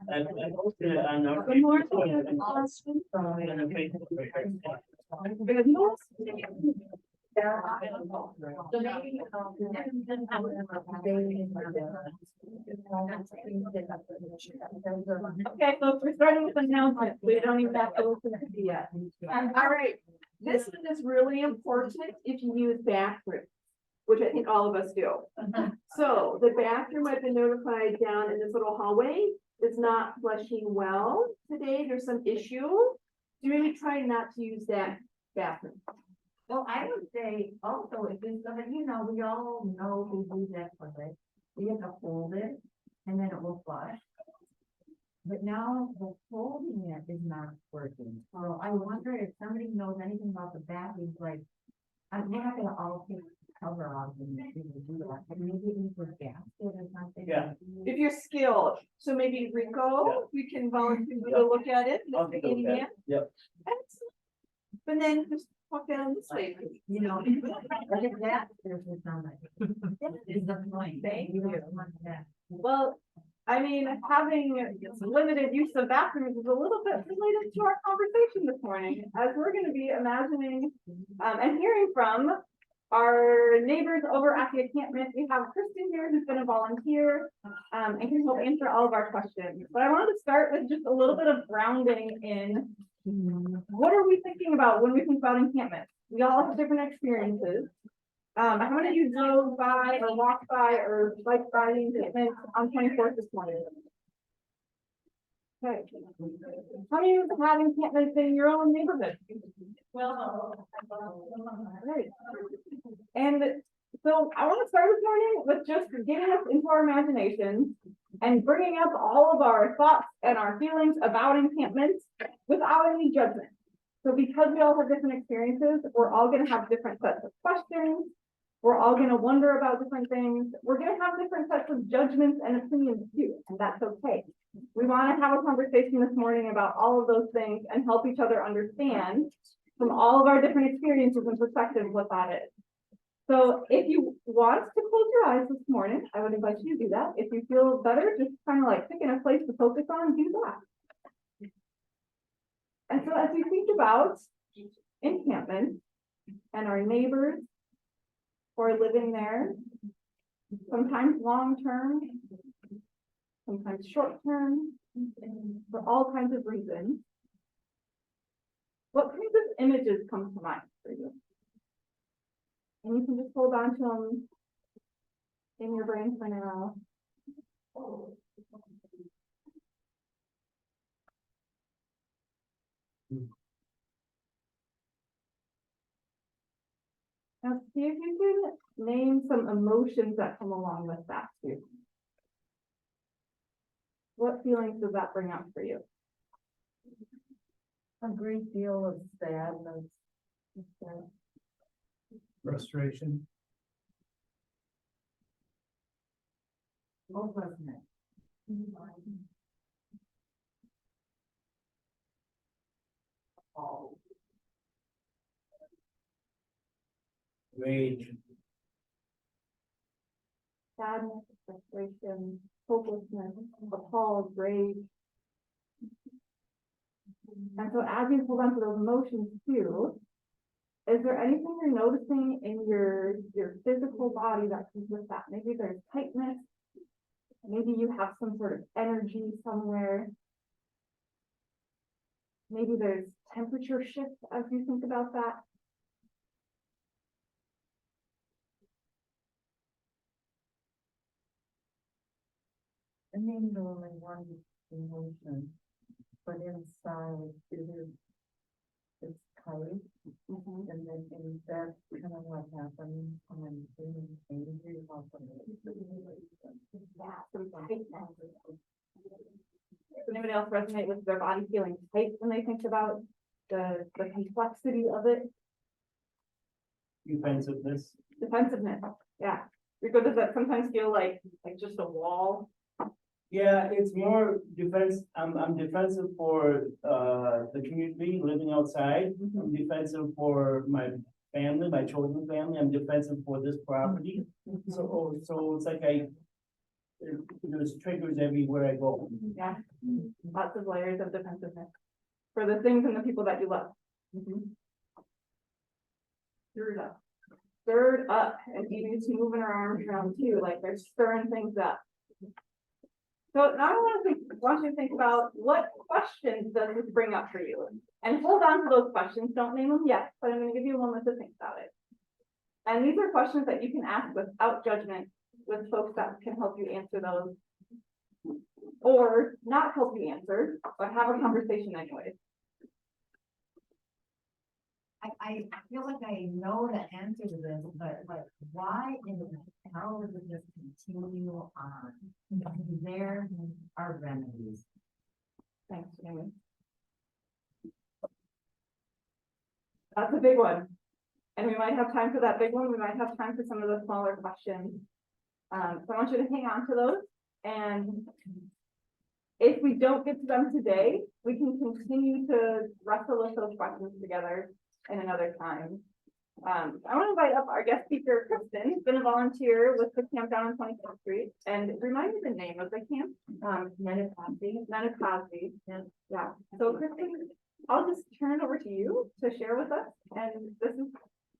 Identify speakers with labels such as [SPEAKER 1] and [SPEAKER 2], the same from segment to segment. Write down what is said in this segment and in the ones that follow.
[SPEAKER 1] And posted it on our.
[SPEAKER 2] Good morning.
[SPEAKER 1] And a Facebook page.
[SPEAKER 2] Good morning. Okay, so we're starting with announcements. We don't even have to listen to it yet. All right, this one is really important if you use bathrooms, which I think all of us do. So the bathroom I've been notified down in this little hallway is not flushing well today. There's some issue. So maybe try not to use that bathroom.
[SPEAKER 3] Well, I would say also, if it's gonna, we all know we do that for this. We have to hold it and then it will flush. But now the holding it is not working. So I wonder if somebody knows anything about the batteries, like, we're not gonna all take the cover off and do that. But maybe it needs a gasket or something.
[SPEAKER 1] Yeah.
[SPEAKER 2] If you're skilled, so maybe Rico, we can volunteer you to look at it.
[SPEAKER 1] I'll take a look at it. Yep.
[SPEAKER 2] Excellent. But then just walk down this way.
[SPEAKER 3] Look at that, there's somebody. That is the point.
[SPEAKER 2] Thank
[SPEAKER 3] You don't
[SPEAKER 2] you.
[SPEAKER 3] want that.
[SPEAKER 2] Well, I mean, having limited use of bathrooms is a little bit related to our conversation this morning, as we're gonna be imagining, and hearing from our neighbors over at the encampment. We have Christin here, who's gonna volunteer, and can help answer all of our questions. But I wanted to start with just a little bit of grounding in what are we thinking about when we think about encampments? We all have different experiences. How many of you drove by or walked by or bike by the encampment on 24th this morning? Okay. How many of you have encampments in your own neighborhood? Well, right. And so I want to start this morning with just getting us into our imagination and bringing up all of our thoughts and our feelings about encampments without any judgment. So because we all have different experiences, we're all going to have different sets of questions. We're all going to wonder about different things. We're going to have different sets of judgments and opinions too, and that's okay. We want to have a conversation this morning about all of those things and help each other understand from all of our different experiences and perspectives what that is. So if you want to close your eyes this morning, I would invite you to do that. If you feel better, just kind of like picking a place to focus on, do that. And so as we think about encampments and our neighbors who are living there, sometimes long-term, sometimes short-term, for all kinds of reasons, what kinds of images come to mind for you? And you can just hold on to them in your brain for now. Now, see if you can name some emotions that come along with that too. What feelings does that bring up for you?
[SPEAKER 3] A great deal of sadness.
[SPEAKER 1] Frustration.
[SPEAKER 3] Hopelessness.
[SPEAKER 1] Rage.
[SPEAKER 2] Sadness, frustration, hopelessness, appalled, rage. And so as you hold on to those emotions too, is there anything you're noticing in your physical body that comes with that? Maybe there's tightness. Maybe you have some sort of energy somewhere. Maybe there's temperature shifts as you think about that.
[SPEAKER 3] I mean, normally one emotion, but inside it's tight. And then that's kind of what happens when I'm feeling angry about something.
[SPEAKER 2] Yeah, some tightness. Does anybody else resonate with their body feeling tight when they think about the complexity of it?
[SPEAKER 1] Defensiveness.
[SPEAKER 2] Defensiveness, yeah. Rico, does that sometimes feel like just a wall?
[SPEAKER 1] Yeah, it's more defense. I'm defensive for the community living outside. I'm defensive for my family, my children's family. I'm defensive for this property. So it's like there's triggers everywhere I go.
[SPEAKER 2] Yeah, lots of layers of defensiveness for the things and the people that you love. Stirred up, and Evie's moving her arms around too, like they're stirring things up. So now I want you to think about what questions does this bring up for you? And hold on to those questions, don't name them yet, but I'm gonna give you a moment to think about it. And these are questions that you can ask without judgment, with folks that can help you answer those. Or not help you answer, but have a conversation anyways.
[SPEAKER 3] I feel like I know the answer to this, but like, why in the hell does it just continue on? There are remedies.
[SPEAKER 2] Thanks, Jamie. That's a big one. And we might have time for that big one. We might have time for some of the smaller questions. So I want you to hang on to those. And if we don't get to them today, we can continue to wrestle with those questions together in another time. I want to invite up our guest speaker, Christin, who's been a volunteer with the camp down on 24th Street. And remind me the name of the camp. Nenakazi. Yeah. So Christin, I'll just turn it over to you to share with us. And this is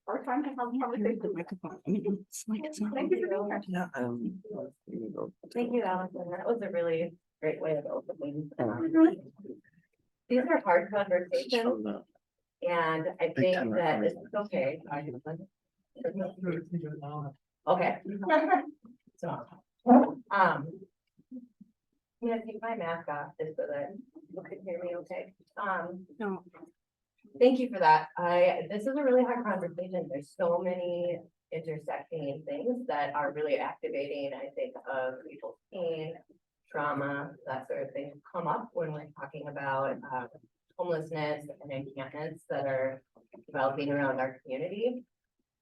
[SPEAKER 2] our time to have a conversation. Thank you for being here.
[SPEAKER 4] Yeah,
[SPEAKER 5] Thank you, Allison. That was a really great way of opening. These are hard conversations, and I think that it's okay. Okay. I'm gonna take my mask off just so that you can hear me okay.
[SPEAKER 4] No.
[SPEAKER 5] Thank you for that. This is a really hard conversation. There's so many intersecting things that are really activating, I think, of people's pain, trauma, that sort of thing come up when we're talking about homelessness and encampments that are developing around our community.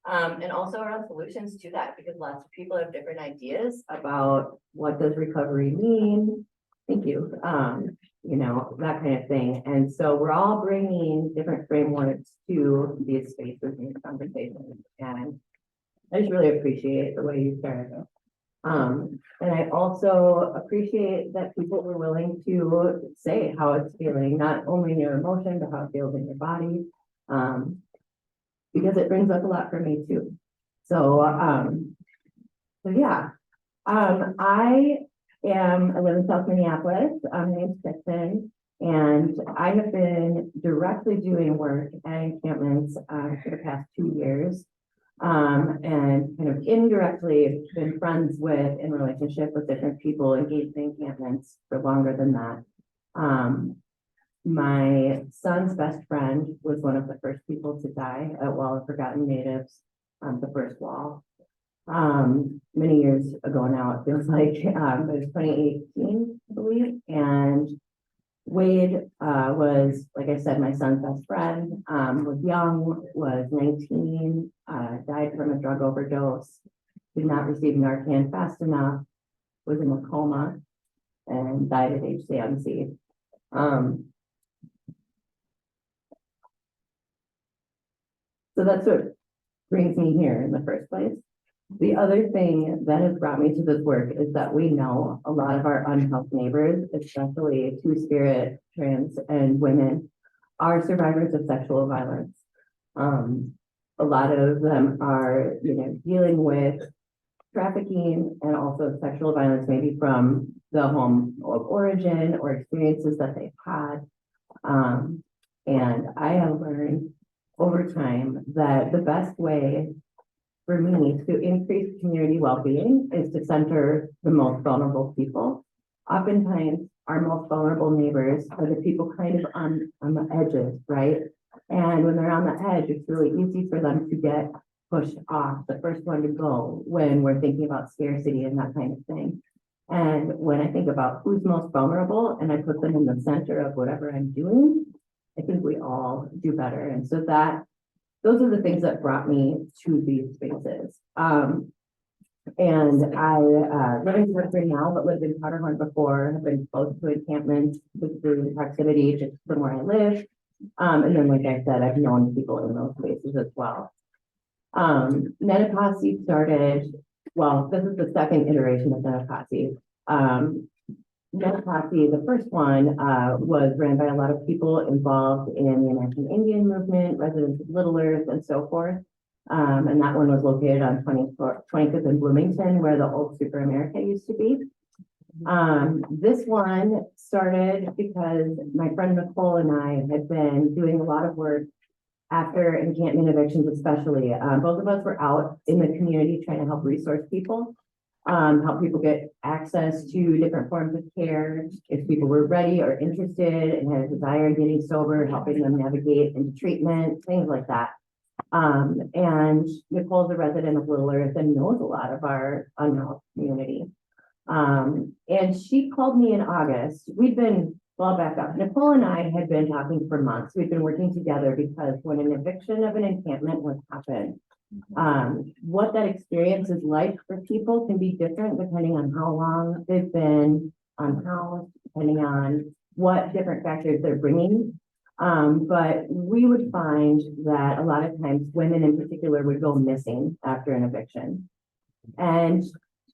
[SPEAKER 5] And also around solutions to that, because lots of people have different ideas about what does recovery mean. Thank you. You know, that kind of thing. And so we're all bringing different frameworks to these spaces and conversations. And I just really appreciate the way you started. And I also appreciate that people were willing to say how it's feeling, not only in your emotion, but how it feels in your body. Because it brings up a lot for me too. So, yeah. I live in South Minneapolis. My name's Christin, and I have been directly doing work at encampments for the past 2 years. And kind of indirectly been friends with, in relationship with different people engaged in encampments for longer than that. My son's best friend was one of the first people to die at Wall of Forgotten Natives, the first wall. Many years ago now, it feels like, it was 2018, I believe. And Wade was, like I said, my son's best friend, was young, was 19, died from a drug overdose, did not receive Narcan fast enough, was in a coma, and died at age C. So that's what brings me here in the first place. The other thing that has brought me to this work is that we know a lot of our unhelped neighbors, especially Two-Spirit, trans, and women, are survivors of sexual violence. A lot of them are, dealing with trafficking and also sexual violence, maybe from the home of origin or experiences that they've had. And I have learned over time that the best way for me to increase community well-being is to center the most vulnerable people. Oftentimes, our most vulnerable neighbors are the people kind of on the edges, right? And when they're on the edge, it's really easy for them to get pushed off, the first one to go when we're thinking about scarcity and that kind of thing. And when I think about who's most vulnerable and I put them in the center of whatever I'm doing, I think we all do better. And so those are the things that brought me to these spaces. And I live in Crabtree now, but lived in Powderhorn before, have been close to encampments, physically in proximity just from where I live. And then, like I said, I've known people in those spaces as well. Nenakazi started well, this is the second iteration of Benacati. Benacati, the first one, was ran by a lot of people involved in the American Indian movement, residents of Little Earth and so forth. And that one was located on 25th and Bloomington, where the old Super America used to be. This one started because my friend Nicole and I had been doing a lot of work after encampment evictions, especially. Both of us were out in the community trying to help resource people, help people get access to different forms of care. If people were ready or interested and had a desire in getting sober, helping them navigate into treatment, things like that. And Nicole's a resident of Little Earth and knows a lot of our unhoused community. And she called me in August. Well, back up. Nicole and I had been talking for months. We'd been working together because when an eviction of an encampment would happen, what that experience is like for people can be different depending on how long they've been unhoused, depending on what different factors they're bringing. But we would find that a lot of times women in particular would go missing after an eviction. And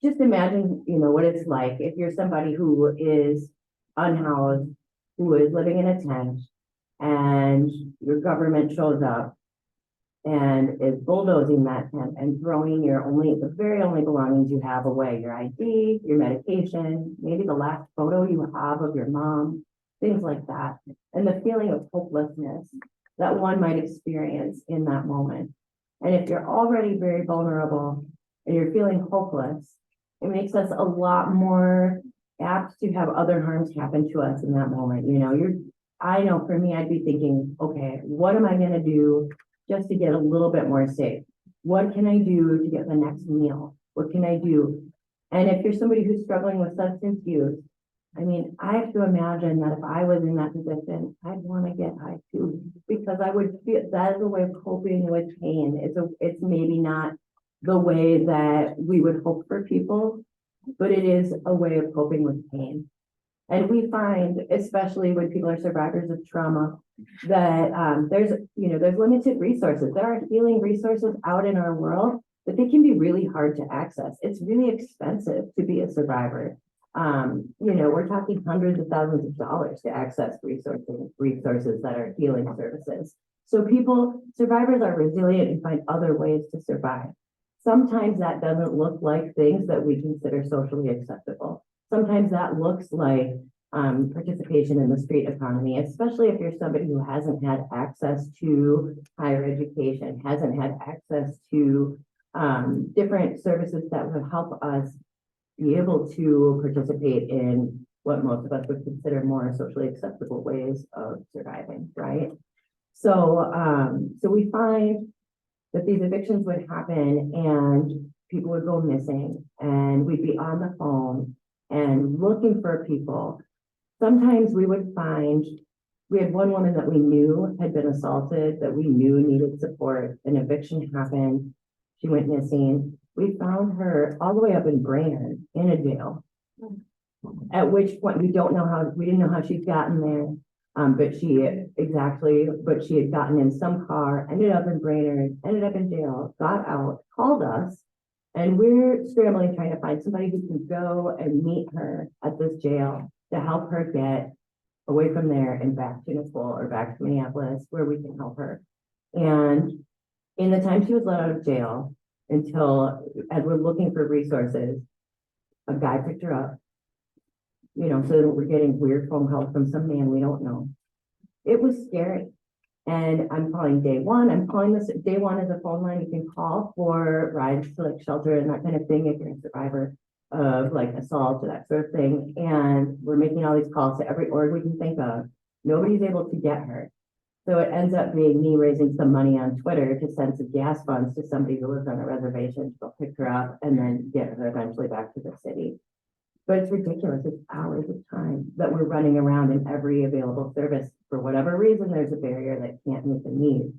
[SPEAKER 5] just imagine, what it's like if you're somebody who is unhoused, who is living in a tent, and your government shows up and is bulldozing that tent and throwing the very only belongings you have away, your ID, your medication, maybe the last photo you have of your mom, things like that. And the feeling of hopelessness that one might experience in that moment. And if you're already very vulnerable and you're feeling hopeless, it makes us a lot more apt to have other harms happen to us in that moment. I know for me, I'd be thinking, okay, what am I going to do just to get a little bit more safe? What can I do to get the next meal? What can I do? And if you're somebody who's struggling with substance use, I have to imagine that if I was in that position, I'd want to get high too, because I would feel that is a way of coping with pain. It's maybe not the way that we would hope for people, but it is a way of coping with pain. And we find, especially when people are survivors of trauma, that there's limited resources. There are healing resources out in our world, but they can be really hard to access. It's really expensive to be a survivor. We're talking hundreds of thousands of dollars to access resources that are healing services. So survivors are resilient and find other ways to survive. Sometimes that doesn't look like things that we consider socially acceptable. Sometimes that looks like participation in the street economy, especially if you're somebody who hasn't had access to higher education, hasn't had access to different services that would help us be able to participate in what most of us would consider more socially acceptable ways of surviving, right? So we find that these evictions would happen and people would go missing and we'd be on the phone and looking for people. Sometimes we would find, we had one woman that we knew had been assaulted, that we knew needed support. An eviction happened. She went missing. We found her all the way up in Brainerd in a jail. At which point we didn't know how she'd gotten there. But she had gotten in some car, ended up in Brainerd, ended up in jail, got out, called us, and we're scrambling trying to find somebody who can go and meet her at this jail to help her get away from there and back to Nicole or back to Minneapolis where we can help her. And in the time she was let out of jail, as we're looking for resources, a guy picked her up. So that we're getting weird phone calls from some man we don't know. It was scary. And I'm calling day one. I'm calling this day one as a phone line you can call for rides to shelter and that kind of thing if you're a survivor of assault or that sort of thing. And we're making all these calls to every org we can think of. Nobody's able to get her. So it ends up being me raising some money on Twitter to send some gas funds to somebody who lives on a reservation to go pick her up and then get her eventually back to the city. But it's ridiculous. It's hours of time that we're running around in every available service. For whatever reason, there's a barrier that can't meet the need.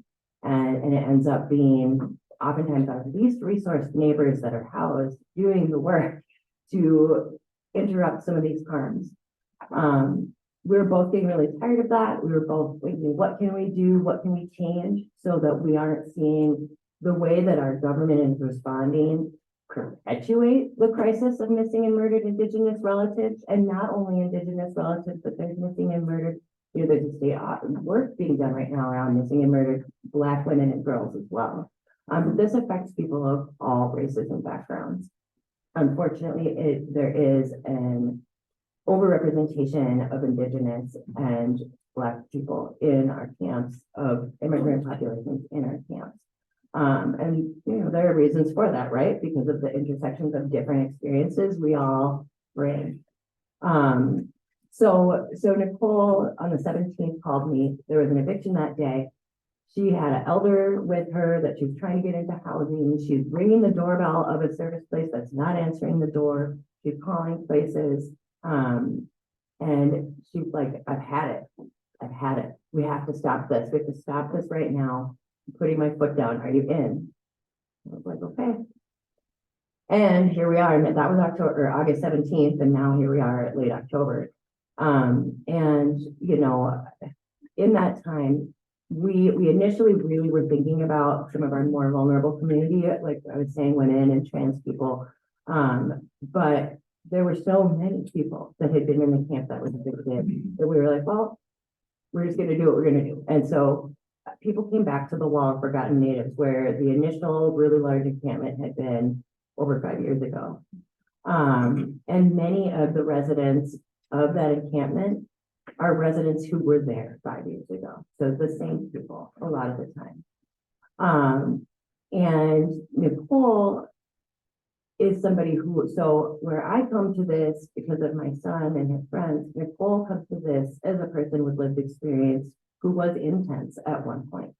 [SPEAKER 5] And it ends up being oftentimes our least resourced neighbors that are housed doing the work to interrupt some of these harms. We were both getting really tired of that. We were both thinking, what can we do? What can we change so that we aren't seeing the way that our government is responding perpetuate the crisis of missing and murdered Indigenous relatives, and not only Indigenous relatives, but there's missing and murdered, there's a state work being done right now around missing and murdered Black women and girls as well. But this affects people of all races and backgrounds. Unfortunately, there is an overrepresentation of Indigenous and Black people in our camps, of immigrant populations in our camps. And there are reasons for that, right? Because of the intersections of different experiences we all bring. So Nicole on the 17th called me. There was an eviction that day. She had an elder with her that she was trying to get into housing. She's ringing the doorbell of a service place that's not answering the door. She's calling places. And she's like, I've had it. I've had it. We have to stop this. We have to stop this right now. I'm putting my foot down. Are you in? I was like, okay. And here we are. And that was August 17th. And now here we are at late October. And, in that time, we initially really were thinking about some of our more vulnerable community, like I was saying, women and trans people. But there were so many people that had been in the camp that was evicted that we were like, well, we're just going to do what we're going to do. And so people came back to the Wall of Forgotten Natives, where the initial really large encampment had been over 5 years ago. And many of the residents of that encampment are residents who were there 5 years ago. So the same people a lot of the time. And Nicole is somebody so where I come to this because of my son and his friends, Nicole comes to this as a person with lived experience who was intense at one point.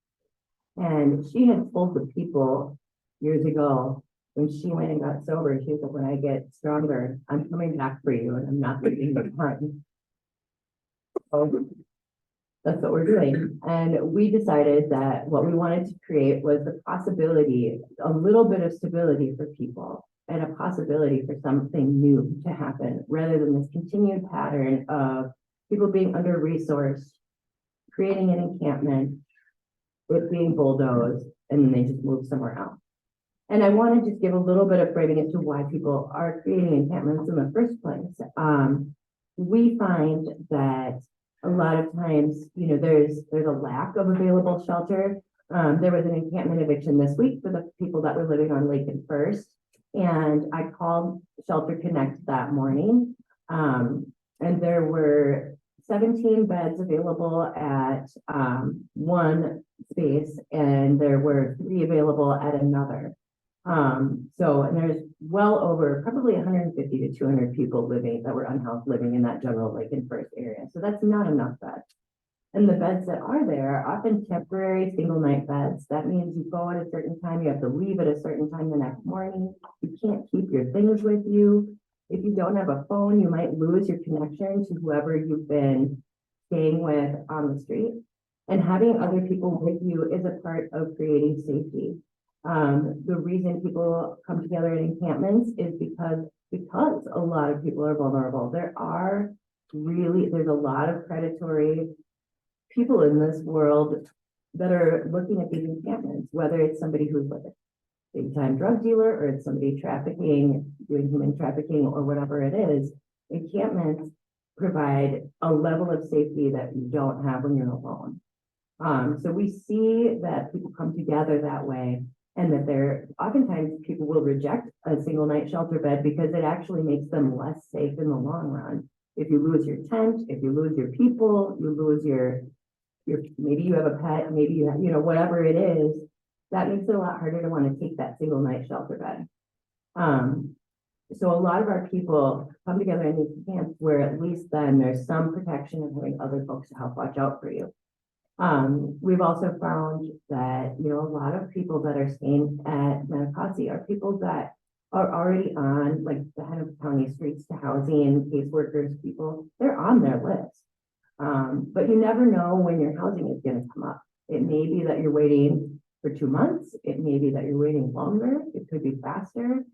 [SPEAKER 5] And she had told the people years ago when she went and got sober, she was like, when I get stronger, I'm coming back for you and I'm not leaving you behind. So that's what we're doing. And we decided that what we wanted to create was the possibility, a little bit of stability for people and a possibility for something new to happen rather than this continued pattern of people being under-resourced, creating an encampment, it being bulldozed, and then they just move somewhere else. And I want to just give a little bit of framing as to why people are creating encampments in the first place. We find that a lot of times, there's a lack of available shelter. There was an encampment eviction this week for the people that were living on Lake and First. And I called Shelter Connect that morning. And there were 17 beds available at one space, and there were 3 available at another. And there's well over probably 150 to 200 people that were unhoused living in that general Lake and First area. So that's not enough beds. And the beds that are there are often temporary single night beds. That means you go at a certain time, you have to leave at a certain time the next morning. You can't keep your things with you. If you don't have a phone, you might lose your connection to whoever you've been staying with on the street. And having other people with you is a part of creating safety. The reason people come together in encampments is because a lot of people are vulnerable. There's a lot of predatory people in this world that are looking at these encampments, whether it's somebody who's like a big time drug dealer or it's somebody doing human trafficking or whatever it is. Encampments provide a level of safety that you don't have when you're alone. So we see that people come together that way, and that oftentimes people will reject a single night shelter bed because it actually makes them less safe in the long run. If you lose your tent, if you lose your people, you lose maybe you have a pet, maybe you have, whatever it is, that makes it a lot harder to want to take that single night shelter bed. So a lot of our people come together in these camps where at least then there's some protection of having other folks to help watch out for you. We've also found that, a lot of people that are staying at Manakasi are people that are already on like the Hennepin County Streets to Housing, caseworkers, people, they're on their list. But you never know when your housing is going to come up. It may be that you're waiting for 2 months. It may be that you're waiting longer. It could be faster.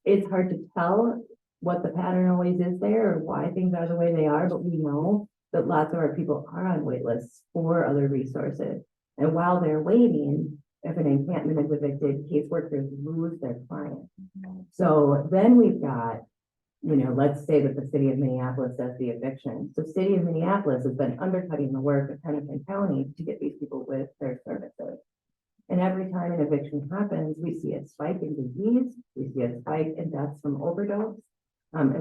[SPEAKER 5] It's hard to tell what the pattern always is there or why things are the way they are, but we know that lots of our people are on wait lists for other resources. And while they're waiting, if an encampment is evicted, caseworkers lose their clients. So then we've got, let's say that the city of Minneapolis does the eviction. So city of Minneapolis has been undercutting the work of Pennington County to get these people with their services. And every time an eviction happens, we see a spike in disease, we see a spike in deaths from overdose, and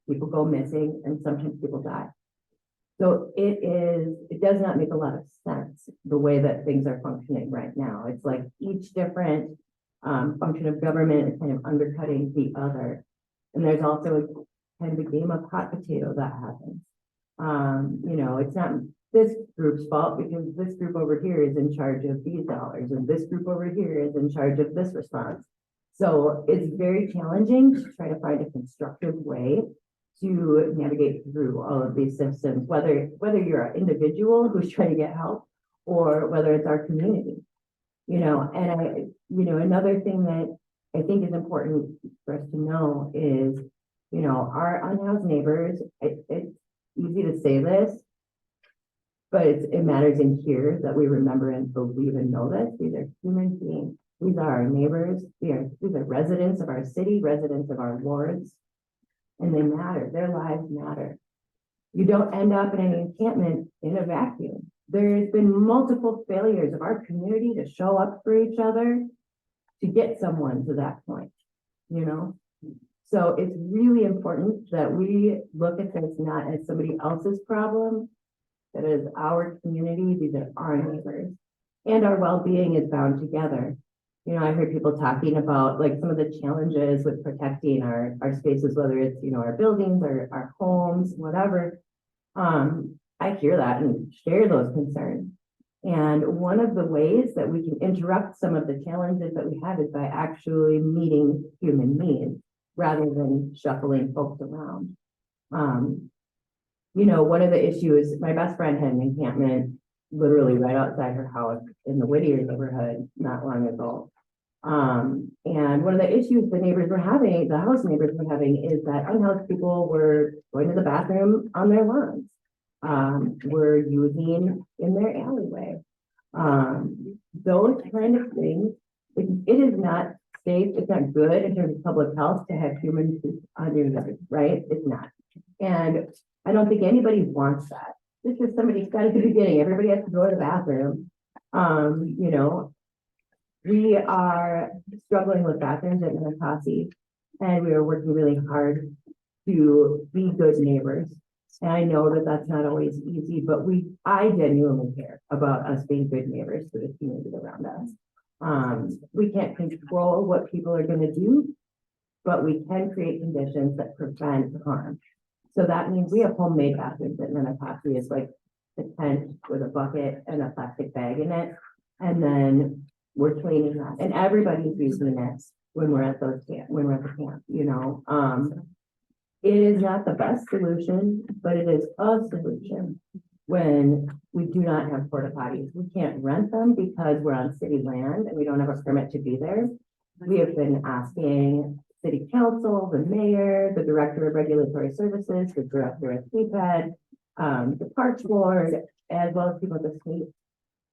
[SPEAKER 5] people go missing, and sometimes people die. So it does not make a lot of sense, the way that things are functioning right now. It's like each different function of government is kind of undercutting the other. And there's also kind of a game of hot potato that happens. It's not this group's fault because this group over here is in charge of these dollars, and this group over here is in charge of this response. So it's very challenging to try to find a constructive way to navigate through all of these systems, whether you're an individual who's trying to get help or whether it's our community. Another thing that I think is important for us to know is, our unhoused neighbors, it's easy to say this, but it matters in here that we remember and believe and know this. These are human beings. These are our neighbors. These are residents of our city, residents of our wards, and they matter. Their lives matter. You don't end up in an encampment in a vacuum. There's been multiple failures of our community to show up for each other to get someone to that point, So it's really important that we look at this not as somebody else's problem, that is our community, these are our neighbors, and our well-being is bound together. I heard people talking about like some of the challenges with protecting our spaces, whether it's, our buildings or our homes, whatever. I hear that and share those concerns. And one of the ways that we can interrupt some of the challenges that we have is by actually meeting human needs rather than shuffling folks around. One of the issues, my best friend had an encampment literally right outside her house in the Whittier neighborhood not long ago. And one of the issues the house neighbors were having is that unhoused people were going to the bathroom on their lawns, were using in their alleyway. Those kind of things, it is not safe, it's not good in terms of public health to have humans on your yard, right? It's not. And I don't think anybody wants that. This is somebody's got at the beginning, everybody has to go to the bathroom. We are struggling with bathrooms at Minnetonka, and we are working really hard to be good neighbors. And I know that that's not always easy, but I genuinely care about us being good neighbors to the community around us. We can't control what people are going to do, but we can create conditions that prevent harm. So that means we have homemade bathrooms at Minnetonka. It's like a tent with a bucket and a plastic bag in it. And then we're cleaning that. And everybody's using it when we're at the camp, It is not the best solution, but it is a solution when we do not have porta potties. We can't rent them because we're on city land and we don't have a permit to be there. We have been asking city council, the mayor, the director of regulatory services, the director of CPED, the parks board, as well as people at the state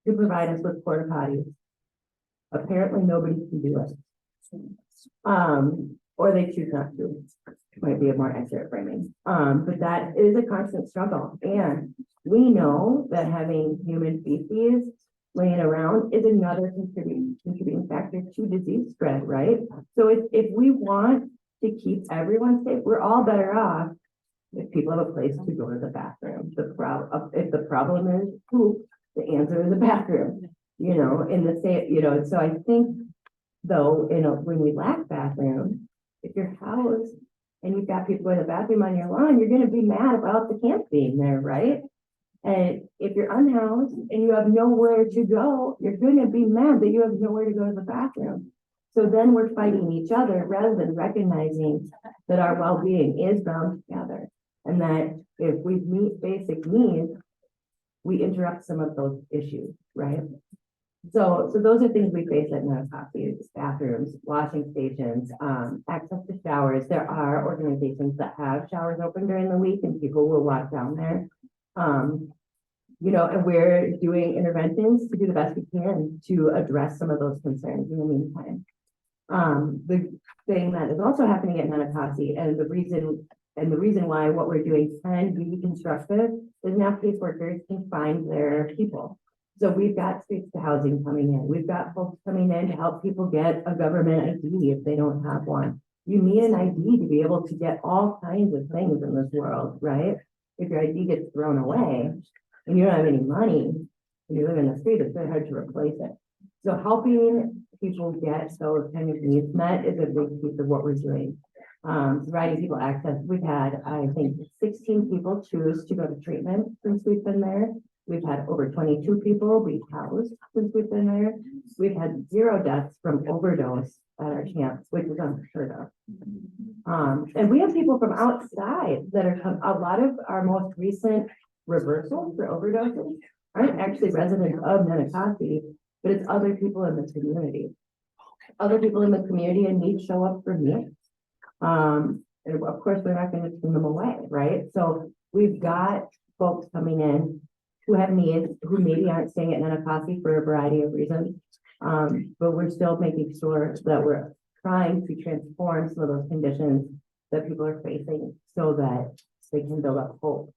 [SPEAKER 5] to provide us with porta potties. Apparently nobody can do it. Or they choose not to. Might be a more accurate framing. But that is a constant struggle. And we know that having human feces laying around is another contributing factor to disease spread, right? So if we want to keep everyone safe, we're all better off if people have a place to go to the bathroom. If the problem is poop, the answer is the bathroom, so I think though, when we lack bathrooms, if you're housed and you've got people in the bathroom on your lawn, you're going to be mad about the camp being there, right? And if you're unhoused and you have nowhere to go, you're going to be mad that you have nowhere to go to the bathroom. So then we're fighting each other rather than recognizing that our well-being is bound together. And that if we meet basic needs, we interrupt some of those issues, right? So those are things we face at Minnetonka: bathrooms, washing stations, access to showers. There are organizations that have showers open during the week and people will walk down there. And we're doing interventions to do the best we can to address some of those concerns in the meantime. thing that is also happening at Nanakasi, and the reason why what we're doing can be constructive is now caseworkers can find their people. So we've got streets to housing coming in. We've got folks coming in to help people get a government ID if they don't have one. You need an ID to be able to get all kinds of things in this world, right? If your ID gets thrown away and you don't have any money, and you live in the street, it's very hard to replace it. So helping people get those kind of needs met is a big piece of what we're doing. Providing people access. We've had, I think, 16 people choose to go to treatment since we've been there. We've had over 22 people be housed since we've been there. We've had 0 deaths from overdose at our camps, which is unheard of. And we have people from outside that are a lot of our most recent reversals for overdoses aren't actually residents of Nanakasi, but it's other people in the community. Other people in the community in need show up for meals. And of course, we're not going to turn them away, right? So we've got folks coming in who have needs, who maybe aren't staying at Nanakasi for a variety of reasons. But we're still making sure that we're trying to transform some of those conditions that people are facing so that they can build up hope.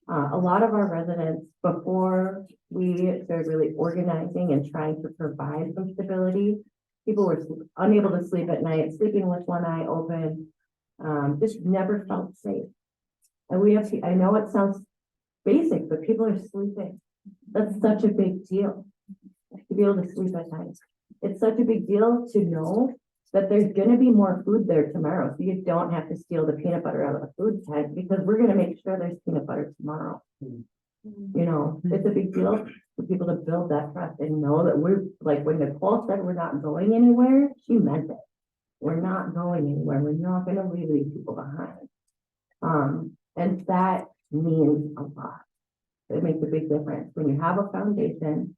[SPEAKER 5] A lot of our residents, before we started really organizing and trying to provide some stability, people were unable to sleep at night, sleeping with one eye open, just never felt safe. And we have to, I know it sounds basic, but people are sleeping. That's such a big deal to be able to sleep at night. It's such a big deal to know that there's going to be more food there tomorrow. So you don't have to steal the peanut butter out of the food tent because we're going to make sure there's peanut butter tomorrow. You know, it's a big deal for people to build that trust and know that we're like when Nicole said we're not going anywhere, she meant it. We're not going anywhere. We're not going to leave these people behind. And that means a lot. It makes a big difference when you have a foundation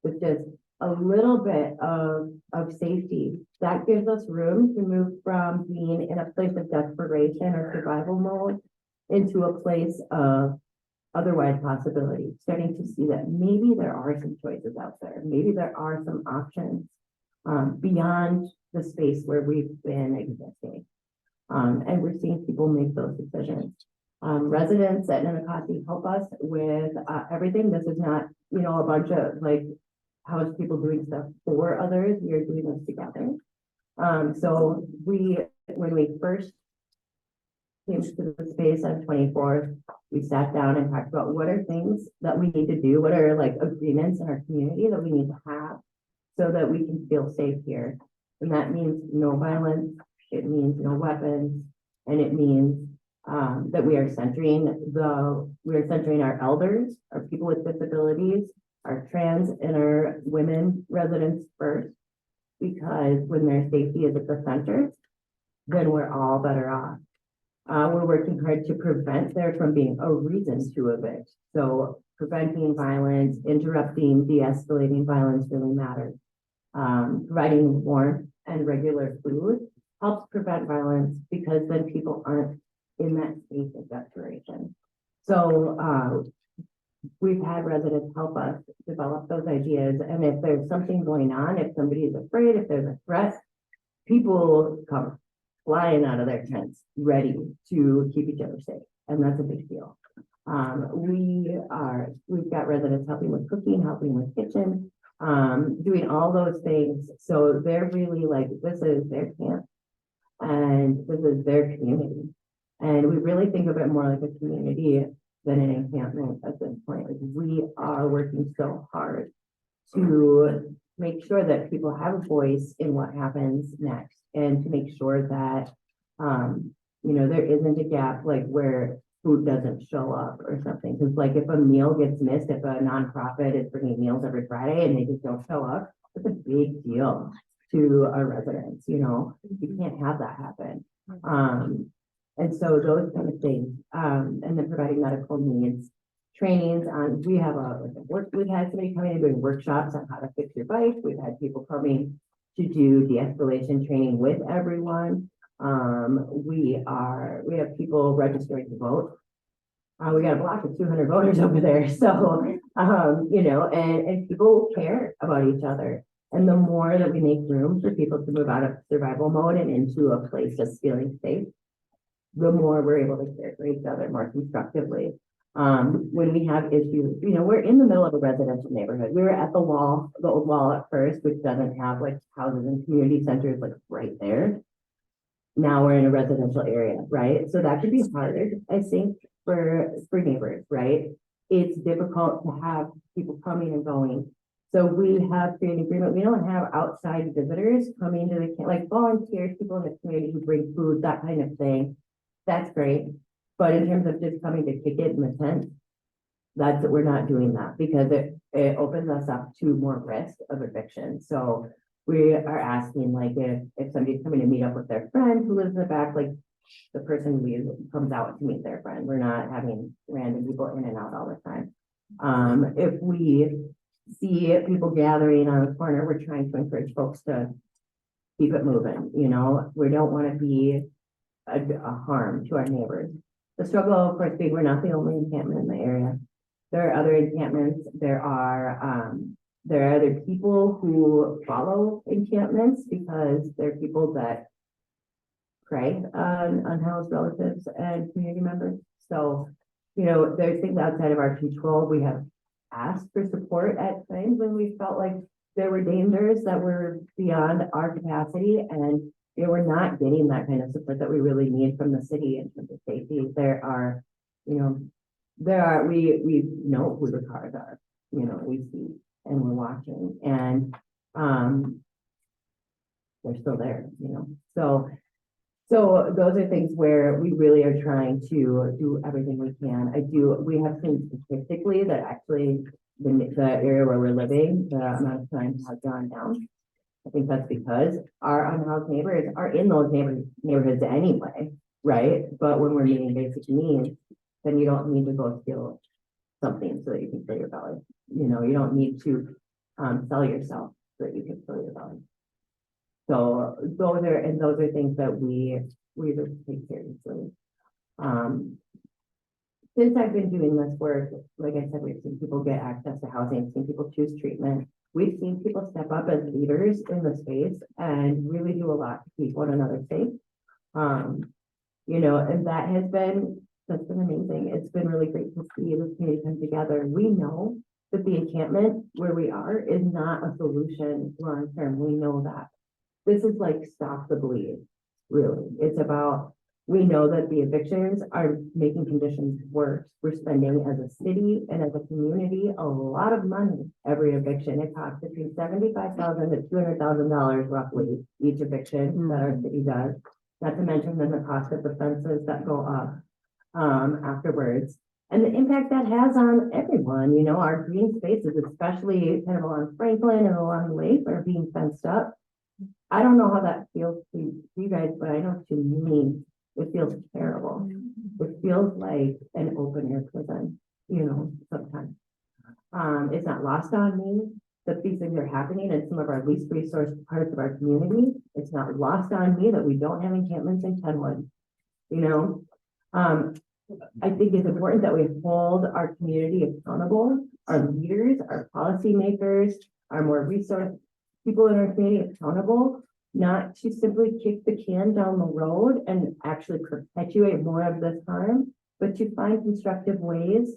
[SPEAKER 5] with just a little bit of safety. That gives us room to move from being in a place of desperation or survival mode into a place of otherwise possibility, starting to see that maybe there are some choices out there. Maybe there are some options beyond the space where we've been existing. And we're seeing people make those decisions. Residents at Nanakasi help us with everything. This is not, you know, a bunch of like house people doing stuff for others. We are doing this together. So when we first came to the space on 24th, we sat down and talked about what are things that we need to do, what are like agreements in our community that we need to have so that we can feel safe here. And that means no violence, it means no weapons, and it means that we are centering our elders, our people with disabilities, our trans and our women residents first, because when their safety is at the center, then we're all better off. We're working hard to prevent there from being a reason to evict. So preventing violence, interrupting, de-escalating violence really matters. Providing warmth and regular food helps prevent violence because then people aren't in that space of desperation. So we've had residents help us develop those ideas. And if there's something going on, if somebody is afraid, if there's a threat, people come flying out of their tents, ready to keep each other safe. And that's a big deal. We've got residents helping with cooking, helping with kitchen, doing all those things. So they're really like, this is their camp and this is their community. And we really think of it more like a community than an encampment at this point. Like we are working so hard to make sure that people have a voice in what happens next and to make sure that, you know, there isn't a gap like where food doesn't show up or something. Because like if a meal gets missed, if a nonprofit is bringing meals every Friday and they just don't show up, that's a big deal to our residents, you know, you can't have that happen. And so those kind of things, and then providing medical needs, trainings on, we've had somebody coming and doing workshops on how to fix your bike. We've had people coming to do de-escalation training with everyone. We have people registering to vote. We got a block of 200 voters over there. So, you know, and people care about each other. And the more that we make room for people to move out of survival mode and into a place that's feeling safe, the more we're able to care for each other more constructively. When we have issues, we're in the middle of a residential neighborhood. We were at the old wall at first, which doesn't have like houses and community centers like right there. Now we're in a residential area, right? So that could be hard, I think, for neighbors, right? It's difficult to have people coming and going. So we have created an agreement. We don't have outside visitors coming to the, like volunteers, people in the community who bring food, that kind of thing. That's great. But in terms of just coming to kick it in the tent, we're not doing that because it opens us up to more risk of eviction. So we are asking like if somebody's coming to meet up with their friend who lives in the back, like the person comes out to meet their friend. We're not having random people in and out all the time. If we see people gathering on a corner, we're trying to encourage folks to keep it moving. We don't want to be a harm to our neighbors. The struggle, of course, being we're not the only encampment in the area. There are other encampments. There are other people who follow encampments because they're people that prey on unhoused relatives and community members. So, there's things outside of our control. We have asked for support at times when we felt like there were dangers that were beyond our capacity, and we're not getting that kind of support that we really need from the city in terms of safety. We know who the cars are, we see and we're watching, and they're still there, So those are things where we really are trying to do everything we can. We have seen statistically that actually the area where we're living, the amount of time has gone down. I think that's because our unhoused neighbors are in those neighborhoods anyway, right? But when we're meeting basic needs, then you don't need to go steal something so that you can fill your belly. You don't need to sell yourself so that you can fill your belly. So those are things that we really take seriously. Since I've been doing this work, like I said, we've seen people get access to housing, seen people choose treatment. We've seen people step up as leaders in the space and really do a lot to keep one another safe. And that's been amazing. It's been really great to see this community come together. We know that the encampment where we are is not a solution long term. We know that. This is like stop the bleed, really. It's about, we know that the evictions are making conditions worse. We're spending as a city and as a community a lot of money every eviction. It costs between $75,000 to $200,000 roughly each eviction that our city does. Not to mention then the cost of the fences that go up afterwards. And the impact that has on everyone, our green spaces, especially kind of along Franklin and along the lake, are being fenced up. I don't know how that feels to you guys, but I know to me, it feels terrible. It feels like an open air prison, sometimes. It's not lost on me that these things are happening in some of our least resourced parts of our community. It's not lost on me that we don't have encampments in Kenwood. I think it's important that we hold our community accountable, our leaders, our policymakers, our more resourced people in our community accountable, not to simply kick the can down the road and actually perpetuate more of this harm, but to find constructive ways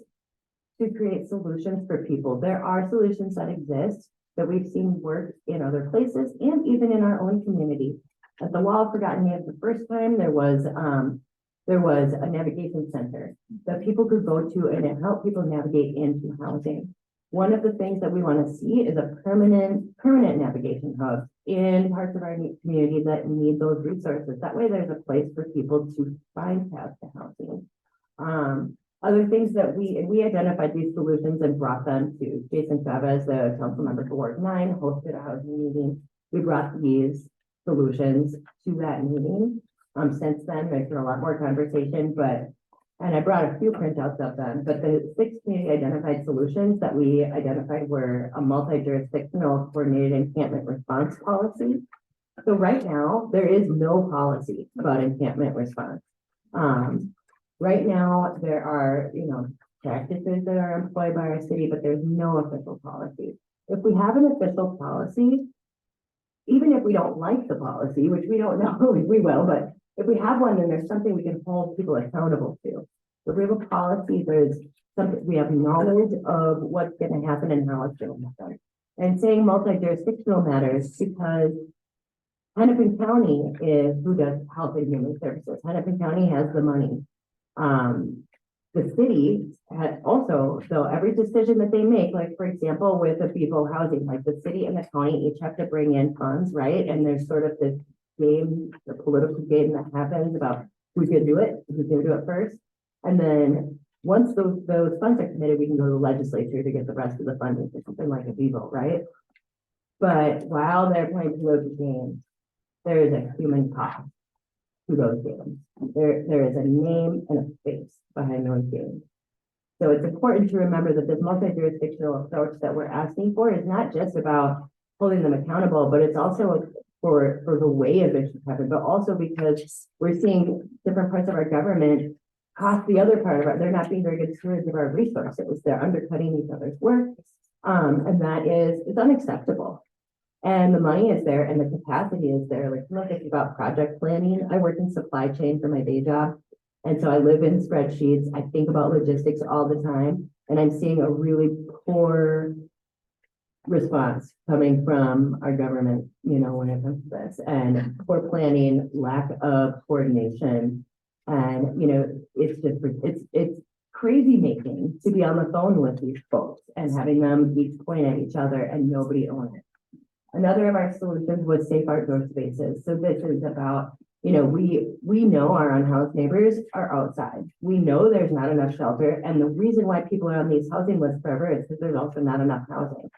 [SPEAKER 5] to create solutions for people. There are solutions that exist that we've seen work in other places and even in our own community. At the Wall of Forgotten Names, the first time there was a navigation center that people could go to, and it helped people navigate into housing. One of the things that we want to see is a permanent navigation hub in parts of our community that need those resources. That way there's a place for people to find paths to housing. Other things that we identified these solutions and brought them to Jason Chavez, the council member for Ward 9, hosted a housing meeting. We brought these solutions to that meeting. Since then, there's been a lot more conversation, and I brought a few printouts of them, but the 6 community identified solutions that we identified were a multi-jurisdictional coordinated encampment response policy. So right now, there is no policy about encampment response. Right now, there are, practices that are employed by our city, but there's no official policy. If we have an official policy, even if we don't like the policy, which we don't know, we will, but if we have one, then there's something we can hold people accountable to. If we have a policy, there's something, we have knowledge of what's gonna happen and how it's gonna happen. And saying multi-jurisdictional matters because Hennepin County is who does health and human services. Hennepin County has the money. The city had also, so every decision that they make, like for example, with the people housing, like the city and the county each have to bring in funds, right? And there's sort of this game, the political game that happens about who's gonna do it first. And then once those funds are committed, we can go to the legislature to get the rest of the funding for something like a VIVO, right? But while they're playing political games, there is a human cost to those games. There is a name and a face behind those games. So it's important to remember that this multi-jurisdictional approach that we're asking for is not just about holding them accountable, but it's also for the way in which it's happened, but also because we're seeing different parts of our government cost the other part of it. They're not being very good stewards of our resources. They're undercutting each other's work. And that is unacceptable. And the money is there and the capacity is there. Like, I'm not thinking about project planning. I work in supply chain for my day job. And so I live in spreadsheets. I think about logistics all the time. And I'm seeing a really poor response coming from our government, you know, when it comes to this, and poor planning, lack of coordination. And, you know, it's just, it's crazy making to be on the phone with these folks and having them each point at each other and nobody own it. Another of our solutions was safe outdoor spaces. So this is about, you know, we know our unhoused neighbors are outside. We know there's not enough shelter. And the reason why people are on these housing lists forever is because there's also not enough housing.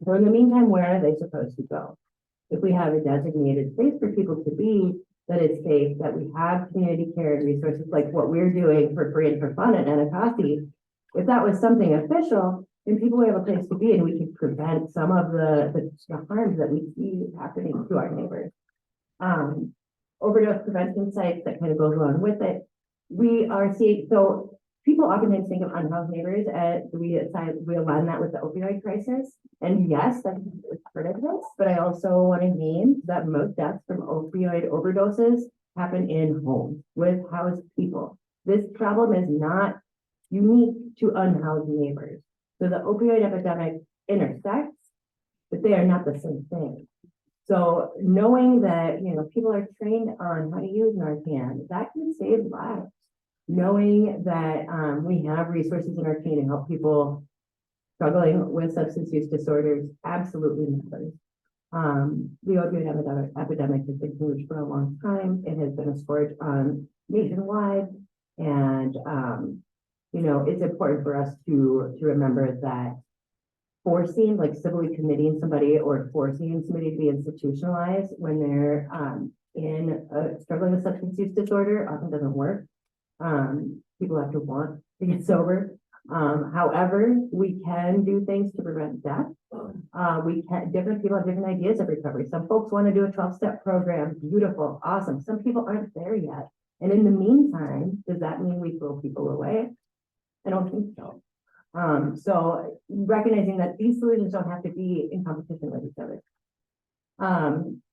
[SPEAKER 5] So in the meantime, where are they supposed to go? If we have a designated space for people to be, that it's safe, that we have community care and resources like what we're doing for free and for fun at Anacostia, if that was something official, then people would have a place to be and we could prevent some of the harms that we see happening to our neighbors. Overdose prevention sites that kind of goes along with it. We are seeing, so people oftentimes think of unhoused neighbors as we align that with the opioid crisis. And yes, that's part of this, but I also want to name that most deaths from opioid overdoses happen in homes with housed people. This problem is not unique to unhoused neighbors. So the opioid epidemic intersects, but they are not the same thing. So knowing that, you know, people are trained on how to use Narcan, that can save lives. Knowing that we have resources in our community to help people struggling with substance use disorders absolutely matters. The opioid epidemic has been huge for a long time. It has been a scourge nationwide. And, you know, it's important for us to remember that forcing, like civilly committing somebody or forcing somebody to be institutionalized when they're struggling with substance use disorder often doesn't work. People have to want to get sober. However, we can do things to prevent death. Different people have different ideas of recovery. Some folks want to do a 12-step program. Beautiful, awesome. Some people aren't there yet. And in the meantime, does that mean we throw people away? I don't think so. So recognizing that these solutions don't have to be in competition with each other.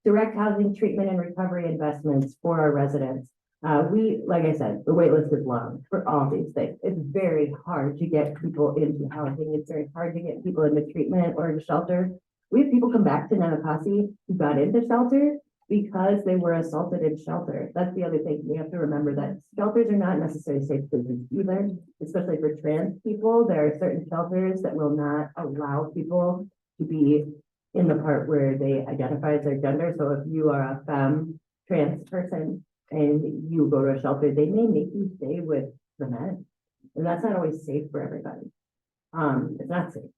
[SPEAKER 5] Direct housing treatment and recovery investments for our residents. Like I said, the wait list is long for all these things. It's very hard to get people into housing. It's very hard to get people into treatment or into shelter. We have people come back to Nanakasi who got into shelter because they were assaulted in shelter. That's the other thing. We have to remember that shelters are not necessarily safe places either, especially for trans people. There are certain shelters that will not allow people to be in the part where they identify as their gender. So if you are a femme trans person and you go to a shelter, they may make you stay with the men. And that's not always safe for everybody. It's not safe.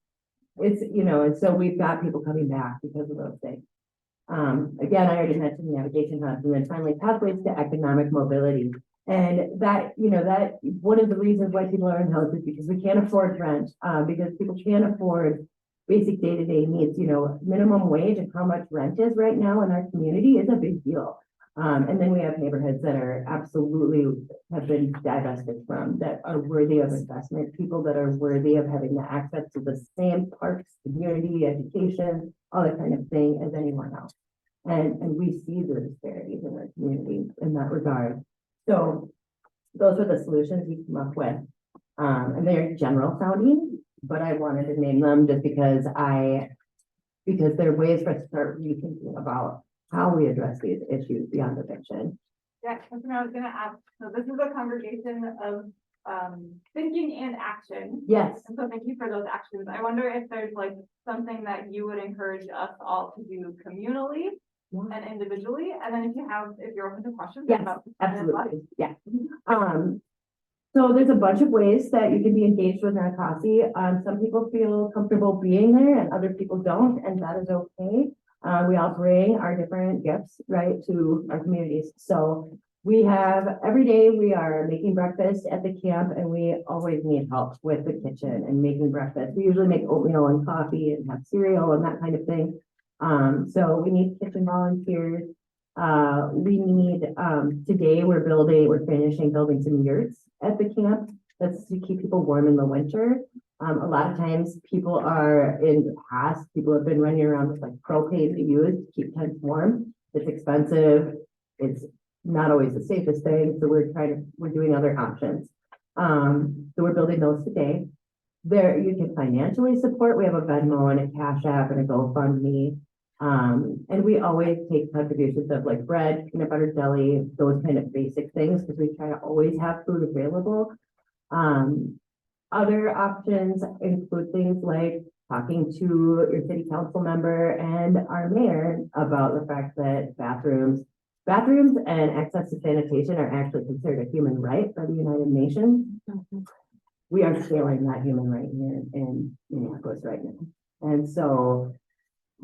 [SPEAKER 5] It's, you know, and so we've got people coming back because of those things. Again, I already mentioned navigation hubs, and then finally pathways to economic mobility. And that, you know, that one of the reasons why people are unhoused is because we can't afford rent, because people can't afford basic day-to-day needs. You know, minimum wage and how much rent is right now in our community is a big deal. And then we have neighborhoods that are absolutely have been divested from, that are worthy of investment, people that are worthy of having the access to the same parks, community, education, all that kind of thing as anyone else. And we see the disparities in our community in that regard. So those are the solutions we come up with. And they're general sounding, but I wanted to name them just because there are ways for us to start rethinking about how we address these issues beyond eviction.
[SPEAKER 2] Yeah, something I was gonna ask, so this is a congregation of, thinking and action.
[SPEAKER 5] Yes.
[SPEAKER 2] And so thank you for those actions. I wonder if there's like something that you would encourage us all to do communally and individually, and then if you're open to questions.
[SPEAKER 5] Yes,
[SPEAKER 2] about-
[SPEAKER 5] absolutely, yeah. So there's a bunch of ways that you can be engaged with Anacostia. Some people feel comfortable being there and other people don't, and that is okay. We all bring our different gifts, right, to our communities. So we have, every day we are making breakfast at the camp, and we always need help with the kitchen and making breakfast. We usually make oatmeal and coffee and have cereal and that kind of thing. So we need kitchen volunteers. We need, today we're finishing building some yurts at the camp. That's to keep people warm in the winter. A lot of times people have been running around with like propane to use to keep tents warm. It's expensive. It's not always the safest thing. So we're doing other options. So we're building those today. There, you can financially support. We have a Venmo and a Cash App and a GoFundMe. And we always take contributions of like bread, peanut butter, jelly, those kind of basic things, because we try to always have food available. Other options include things like talking to your city council member and our mayor about the fact that bathrooms and access to sanitation are actually considered a human right by the United Nations. We are scaling that human right here in Minneapolis right now. And so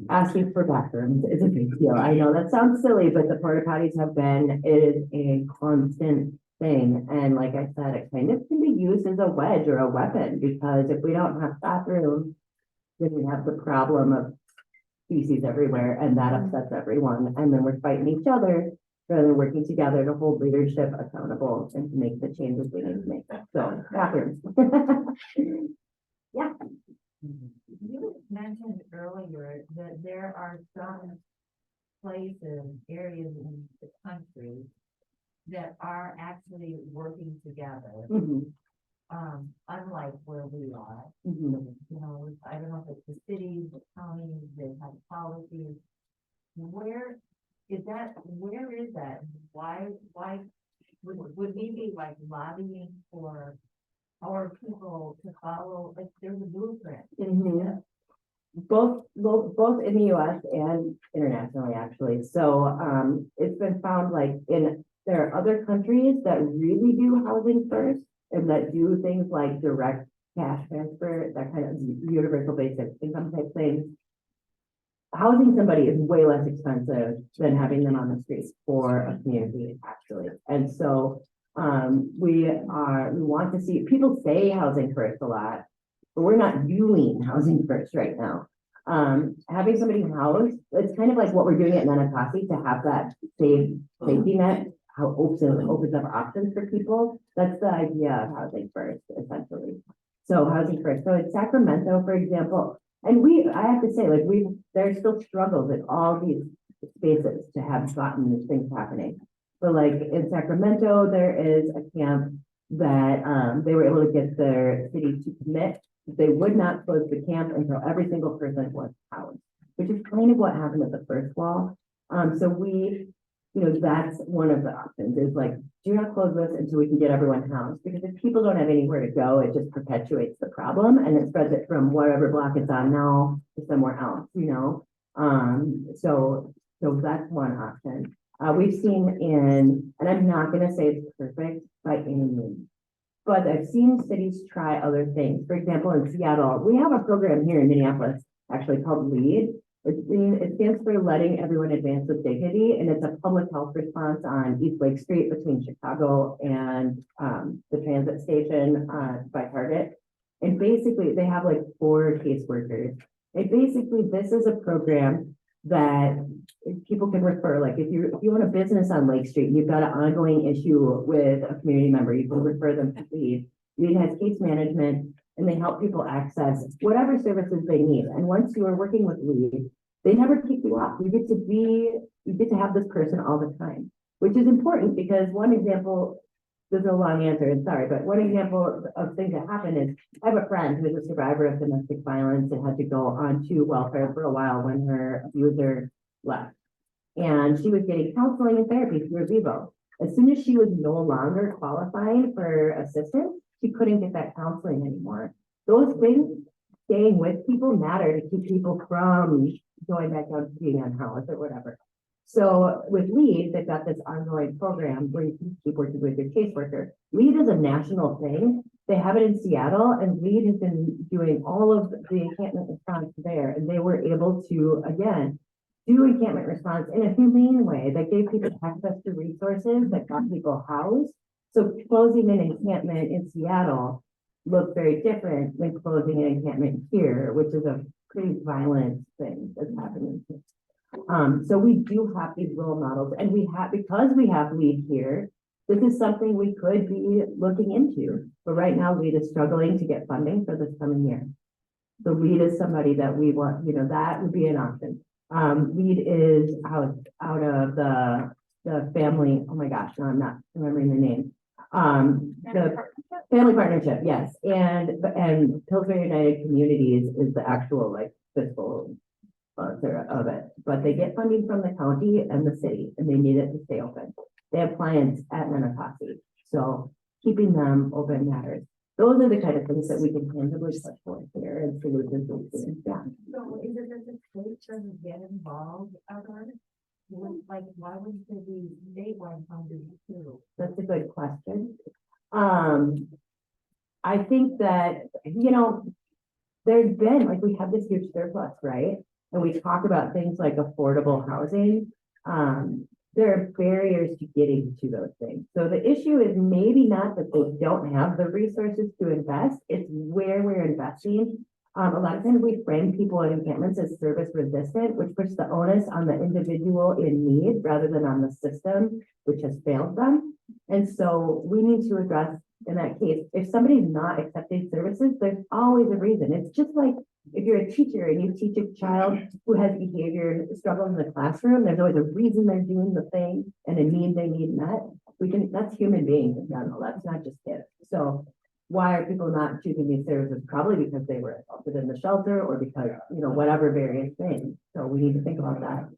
[SPEAKER 5] asking for bathrooms is a big deal. I know that sounds silly, but the porta potties it is a constant thing. And like I said, it kind of can be used as a wedge or a weapon, because if we don't have bathrooms, then we have the problem of feces everywhere, and that upsets everyone. And then we're fighting each other rather than working together to hold leadership accountable and to make the changes we need to make. So bathrooms. Yeah.
[SPEAKER 3] You mentioned earlier that there are some places, areas in the country that are actually working together, unlike where we are. You know, I don't know if it's the cities, the counties, they have policies. Where is that? Why would we be like lobbying for our people to follow, like there's a blueprint?
[SPEAKER 5] Both in the US and internationally, actually. So it's been found there are other countries that really do housing first and that do things like direct cash transfer, that kind of universal basic income type thing. Housing somebody is way less expensive than having them on the streets for a community, actually. And so we want to see, people say housing first a lot, but we're not doing housing first right now. Having somebody housed, it's kind of like what we're doing at Nanakasi to have that safety net, how opens up options for people. That's the idea of housing first, essentially. So housing first. So in Sacramento, for example, and I have to say, there's still struggles in all these spaces to have gotten these things happening. But like in Sacramento, there is a camp that they were able to get their city to commit. They would not close the camp until every single person was housed, which is kind of what happened at the first wall. So that's one of the options is like, do not close this until we can get everyone housed, because if people don't have anywhere to go, it just perpetuates the problem and it spreads it from whatever block it's on now to somewhere else, So that's one option. We've seen and I'm not going to say it's perfect by any means, but I've seen cities try other things. For example, in Seattle, we have a program here in Minneapolis actually called LEAD. It stands for Letting Everyone Advance with Dignity, and it's a public health response on East Lake Street between Chicago and the transit station by Target. And basically, they have 4 caseworkers. And basically, this is a program that people can refer. Like if you own a business on Lake Street and you've got an ongoing issue with a community member, you can refer them to LEAD. LEAD has case management, and they help people access whatever services they need. And once you are working with LEAD, they never kick you off. You get to have this person all the time, which is important because one example, there's a long answer, and sorry, but one example of things that happen is I have a friend who is a survivor of domestic violence and had to go on to welfare for a while when her abuser left. And she was getting counseling and therapy through Vivo. As soon as she was no longer qualifying for assistance, she couldn't get that counseling anymore. Those things, staying with people matter to keep people from going back out to being unhoused or whatever. So with LEAD, they've got this ongoing program where you can keep working with your caseworker. LEAD is a national thing. They have it in Seattle, and LEAD has been doing all of the encampment response there. And they were able to, again, do encampment response in a humane way that gave people access to resources that got people housed. So closing an encampment in Seattle looked very different than closing an encampment here, which is a pretty violent thing that's happening. So we do have these role models, and because we have LEAD here, this is something we could be looking into. But right now, LEAD is struggling to get funding for this coming year. So LEAD is somebody that we want, that would be an option. LEAD is out of the family, oh my gosh, no, I'm not remembering the name. The family partnership, yes, and Pillsbury United Communities is the actual fiscal sponsor of it, but they get funding from the county and the city, and they need it to stay open. They have clients at Manapasi, so keeping them open matters. Those are the kind of things that we can tangibly push for here and solutions. Yeah.
[SPEAKER 3] So is it that the state doesn't get involved ever? Why wouldn't there be statewide funding too?
[SPEAKER 5] That's a good question. I think that, there's been, we have this huge surplus, right? And we talk about things like affordable housing. There are barriers to getting to those things. So the issue is maybe not that they don't have the resources to invest, it's where we're investing. A lot of times we frame people in encampments as service resistant, which puts the onus on the individual in need rather than on the system, which has failed them. And so we need to address, in that case, if somebody's not accepting services, there's always a reason. It's just like if you're a teacher and you teach a child who has behavior struggles in the classroom, there's always a reason they're doing the thing and a need they need met. That's human beings in general. That's not just kids. So why are people not choosing these services? Probably because they were assaulted in the shelter or because, whatever various things. So we need to think about that.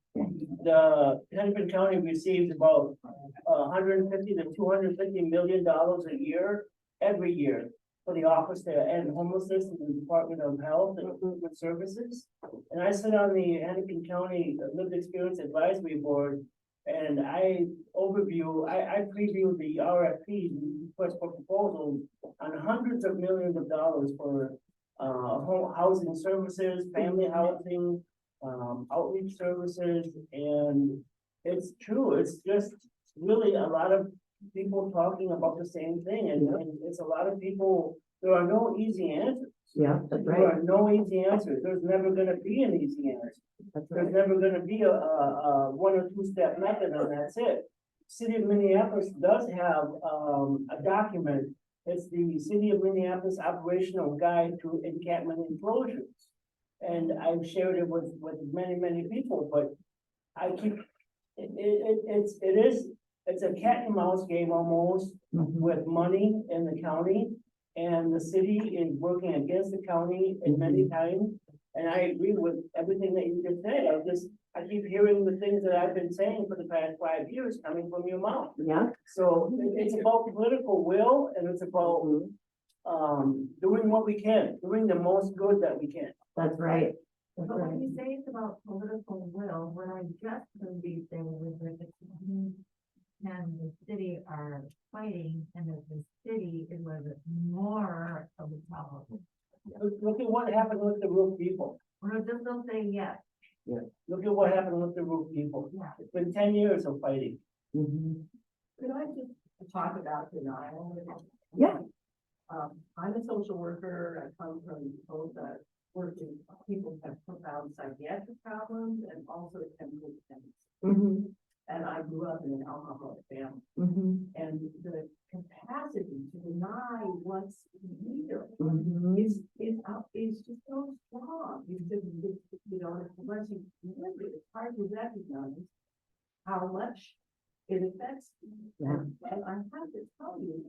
[SPEAKER 1] The Hennepin County receives about 150 to 250 million dollars a year, every year, for the Office to End Homelessness in the Department of Health and Human Services. And I sit on the Hennepin County Lived Experience Advisory Board, and I preview the RFP, request for proposals, on hundreds of millions of dollars for home housing services, family housing, outreach services, and it's true. It's just really a lot of people talking about the same thing, and it's a lot of people. There are no easy answers.
[SPEAKER 5] Yeah, that's right.
[SPEAKER 1] There are no easy answers. There's never going to be an easy answer. There's never going to be a 1 or 2 step method, and that's it. City of Minneapolis does have a document. It's the City of Minneapolis Operational Guide to Encampment Enclosures. And I've shared it with many people, but I keep, it's a cat and mouse game almost with money in the county, and the city is working against the county in many times. And I agree with everything that you just said. I keep hearing the things that I've been saying for the past 5 years coming from your mouth.
[SPEAKER 5] Yeah.
[SPEAKER 1] So it's about political will, and it's about doing what we can, doing the most good that we can.
[SPEAKER 5] That's right. That's
[SPEAKER 3] But
[SPEAKER 5] right.
[SPEAKER 3] when you say it's about political will, when I just heard you say was that the county and the city are fighting, and that the city is more of the problem.
[SPEAKER 1] Look at what happened with the roof people.
[SPEAKER 3] Or just don't say yes.
[SPEAKER 1] Look at what happened with the roof people.
[SPEAKER 3] Yeah.
[SPEAKER 1] It's been 10 years of fighting.
[SPEAKER 4] Could I just talk about denial?
[SPEAKER 5] Yeah.
[SPEAKER 4] I'm a social worker. I come from both working people have profound psychiatric problems and also chemical dependence. And I grew up in an alcoholic family. And the capacity to deny what's real is just so strong. Unless you I have to tell you,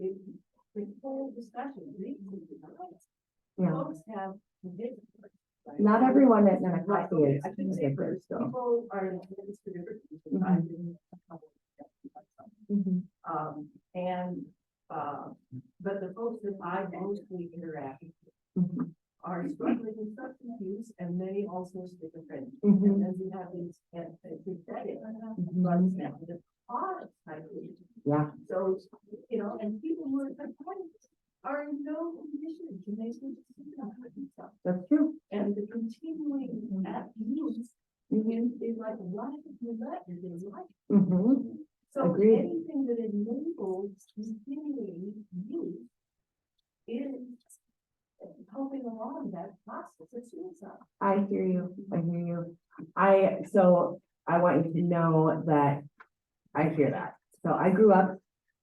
[SPEAKER 4] the whole discussion,
[SPEAKER 5] Yeah.
[SPEAKER 4] folks have.
[SPEAKER 5] Not everyone at Nana
[SPEAKER 4] Right,
[SPEAKER 5] Coffee
[SPEAKER 4] okay,
[SPEAKER 5] is
[SPEAKER 4] I can say
[SPEAKER 5] different,
[SPEAKER 4] first,
[SPEAKER 5] so.
[SPEAKER 4] people are in this for different reasons.
[SPEAKER 5] Mhm.
[SPEAKER 4] I've been a couple of but the folks that I mostly interact with
[SPEAKER 5] Mhm.
[SPEAKER 4] are struggling with substance use and many also schizophrenia.
[SPEAKER 5] Mhm.
[SPEAKER 4] And then we have these, and we said it, runs down the cause, I believe.
[SPEAKER 5] Yeah,
[SPEAKER 4] So, you know, and people who are compliant are in no condition to make good decisions on themselves.
[SPEAKER 5] that's true.
[SPEAKER 4] And the continuing abuse is like, why did you let it in life?
[SPEAKER 5] Mm-hmm.
[SPEAKER 4] So
[SPEAKER 5] Agreed.
[SPEAKER 4] anything that enables continuing use is helping along that process of suicide.
[SPEAKER 5] I hear you. I hear you. So I want you to know that I hear that. So I grew up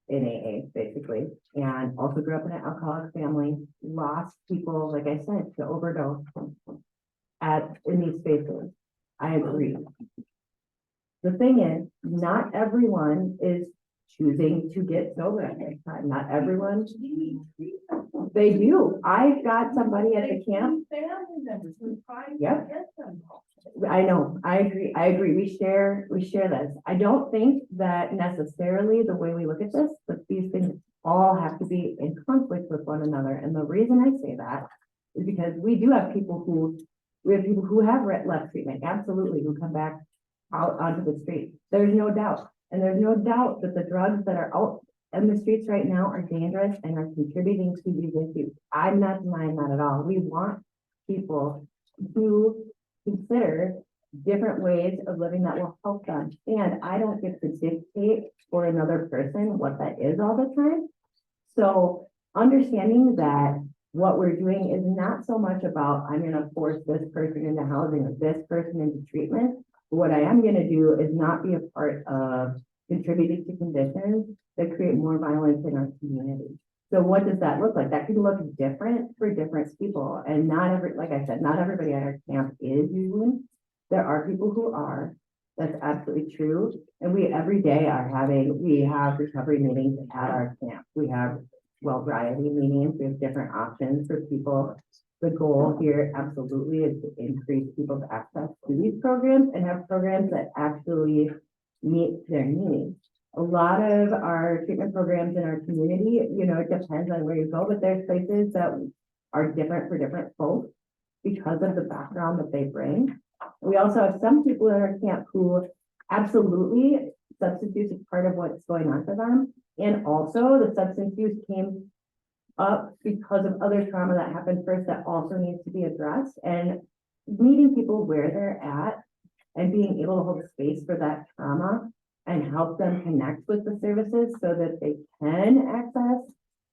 [SPEAKER 5] in AA basically, and also grew up in an alcoholic family, lost people, like I said, to overdose in these spaces. I agree. The thing is, not everyone is choosing to get sober at this time. Not everyone. They do. I've got somebody at the camp.
[SPEAKER 4] Family members who try to
[SPEAKER 5] Yep.
[SPEAKER 4] get them.
[SPEAKER 5] I know, I agree, we share this. I don't think that necessarily the way we look at this, but these things all have to be in conflict with one another, and the reason I say that is because we have people who have left treatment, absolutely, who come back out onto the street. There's no doubt, and there's no doubt that the drugs that are out in the streets right now are dangerous and are contributing to these issues. I'm not denying that at all. We want people to consider different ways of living that will help them. And I don't get to dictate for another person what that is all the time. So understanding that what we're doing is not so much about, I'm gonna force this person into housing or this person into treatment. What I am gonna do is not be a part of contributing to conditions that create more violence in our community. So what does that look like? That can look different for different people, and like I said, not everybody at our camp is using. There are people who are, that's absolutely true. And we every day we have recovery meetings at our camp. We have variety meetings, we have different options for people. The goal here absolutely is to increase people's access to these programs and have programs that actually meet their needs. A lot of our treatment programs in our community, it depends on where you go, but there's places that are different for different folks because of the background that they bring. We also have some people in our camp who absolutely substance use is part of what's going on for them. And also the substance use came up because of other trauma that happened first that also needs to be addressed, and meeting people where they're at and being able to hold space for that trauma and help them connect with the services so that they can access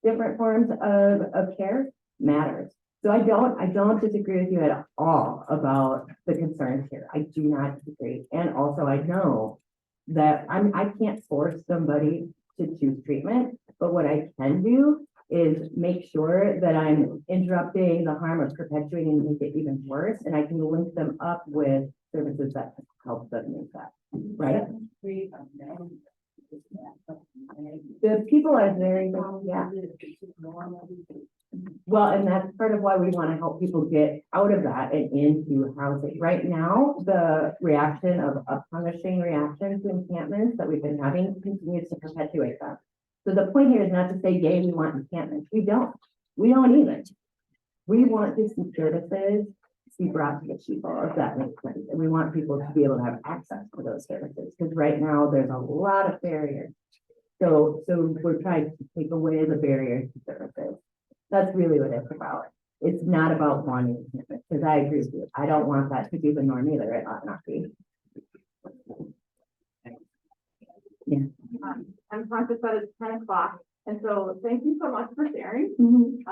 [SPEAKER 5] different forms of care matters. So I don't disagree with you at all about the concerns here. I do not disagree. And also I know that I can't force somebody to choose treatment, but what I can do is make sure that I'm interrupting the harm of perpetuating and make it even worse, and I can link them up with services that help them make that, right? The people are very, yeah. Well, and that's part of why we want to help people get out of that and into housing. Right now, the reaction of a punishing reaction to encampments that we've been having continues to perpetuate that. So the point here is not to say, yay, we want encampments. We don't even. We want these services to be brought to the people, if that makes sense. And we want people to be able to have access to those services, because right now there's a lot of barriers. So we're trying to take away the barriers to services. That's really what it's about. It's not about wanting encampments, because I agree with you. I don't want that to be the norm either. It ought not be. Yeah.
[SPEAKER 2] I'm conscious that it's 10 o'clock, and so thank you so much for sharing, and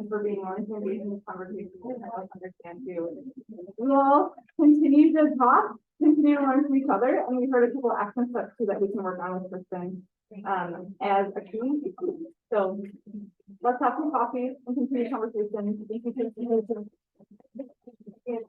[SPEAKER 2] for being willing to engage in this conversation. I understand too. We will continue to talk, continue to learn from each other, and we heard a couple of action steps too that we can work on with Christin, as a community. So let's have some coffee and continue the conversation. Thank you.